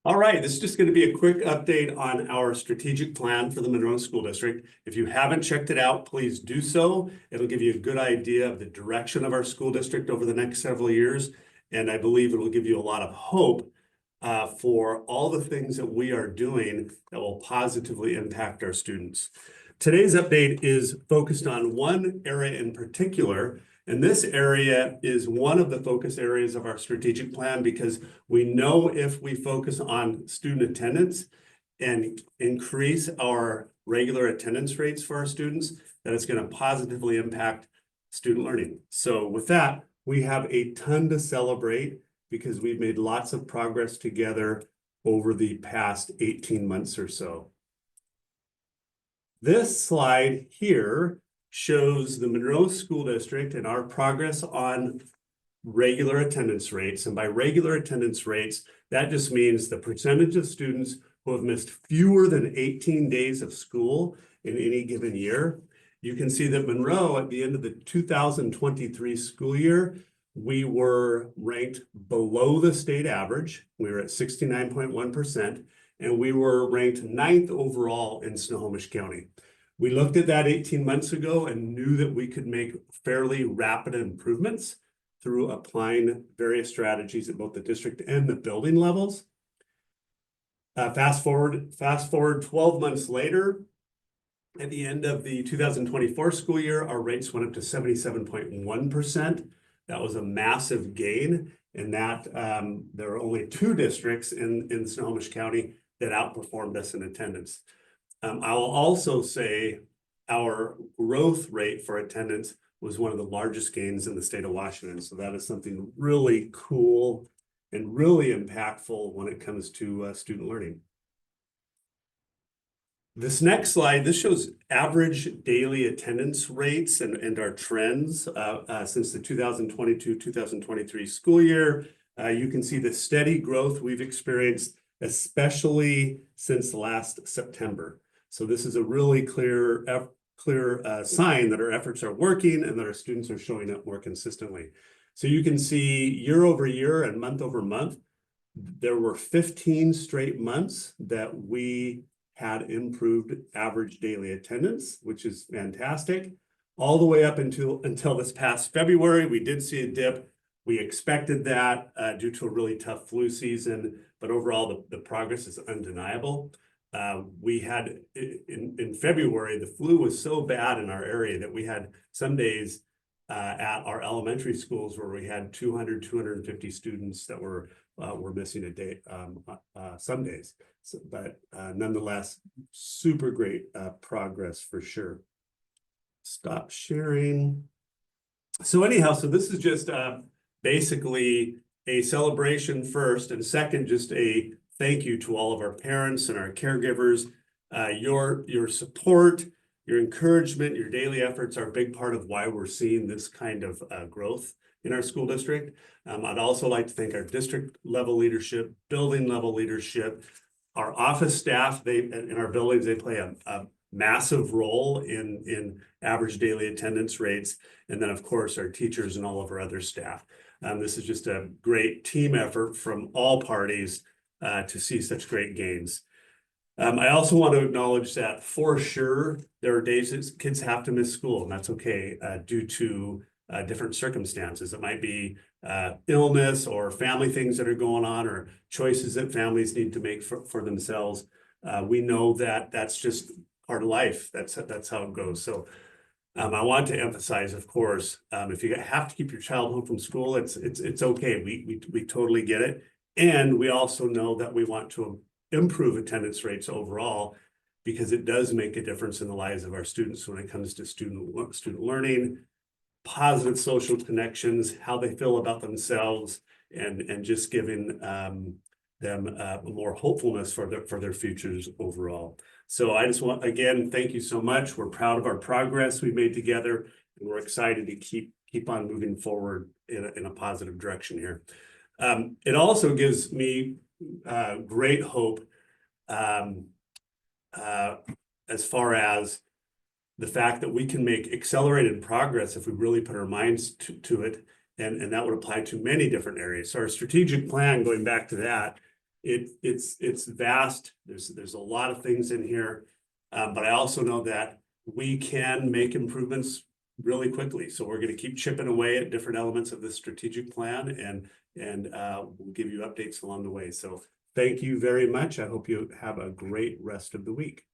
All right, this is just going to be a quick update on our strategic plan for the Monroe School District. If you haven't checked it out, please do so. It'll give you a good idea of the direction of our school district over the next several years. And I believe it will give you a lot of hope for all the things that we are doing that will positively impact our students. Today's update is focused on one area in particular, and this area is one of the focus areas of our strategic plan because we know if we focus on student attendance and increase our regular attendance rates for our students, that it's going to positively impact student learning. So with that, we have a ton to celebrate because we've made lots of progress together over the past 18 months or so. This slide here shows the Monroe School District and our progress on regular attendance rates. And by regular attendance rates, that just means the percentage of students who have missed fewer than 18 days of school in any given year. You can see that Monroe, at the end of the 2023 school year, we were ranked below the state average. We were at 69.1%, and we were ranked 9th overall in Snohomish County. We looked at that 18 months ago and knew that we could make fairly rapid improvements through applying various strategies at both the district and the building levels. Fast forward 12 months later, at the end of the 2024 school year, our rates went up to 77.1%. That was a massive gain, and that there are only 2 districts in Snohomish County that outperformed us in attendance. I will also say our growth rate for attendance was one of the largest gains in the state of Washington. So that is something really cool and really impactful when it comes to student learning. This next slide, this shows average daily attendance rates and our trends since the 2022-2023 school year. You can see the steady growth we've experienced, especially since last September. So this is a really clear sign that our efforts are working and that our students are showing up more consistently. So you can see year over year and month over month, there were 15 straight months that we had improved average daily attendance, which is fantastic. All the way up until this past February, we did see a dip. We expected that due to a really tough flu season, but overall the progress is undeniable. We had in February, the flu was so bad in our area that we had some days at our elementary schools where we had 200, 250 students that were missing a day some days. So, but nonetheless, super great progress for sure. Stop sharing. So anyhow, so this is just basically a celebration first, and second, just a thank you to all of our parents and our caregivers. Your support, your encouragement, your daily efforts are a big part of why we're seeing this kind of growth in our school district. I'd also like to thank our district level leadership, building level leadership, our office staff. In our buildings, they play a massive role in average daily attendance rates. And then of course, our teachers and all of our other staff. This is just a great team effort from all parties to see such great gains. I also want to acknowledge that for sure, there are days that kids have to miss school, and that's okay due to different circumstances. It might be illness or family things that are going on or choices that families need to make for themselves. We know that that's just part of life. That's how it goes. So I want to emphasize, of course, if you have to keep your child home from school, it's okay. We totally get it. And we also know that we want to improve attendance rates overall because it does make a difference in the lives of our students when it comes to student learning, positive social connections, how they feel about themselves, and just giving them more hopefulness for their futures overall. So I just want, again, thank you so much. We're proud of our progress we made together, and we're excited to keep on moving forward in a positive direction here. It also gives me great hope as far as the fact that we can make accelerated progress if we really put our minds to it, and that would apply to many different areas. So our strategic plan, going back to that, it's vast. There's a lot of things in here. But I also know that we can make improvements really quickly. So we're going to keep chipping away at different elements of this strategic plan, and we'll give you updates along the way. So thank you very much. I hope you have a great rest of the week.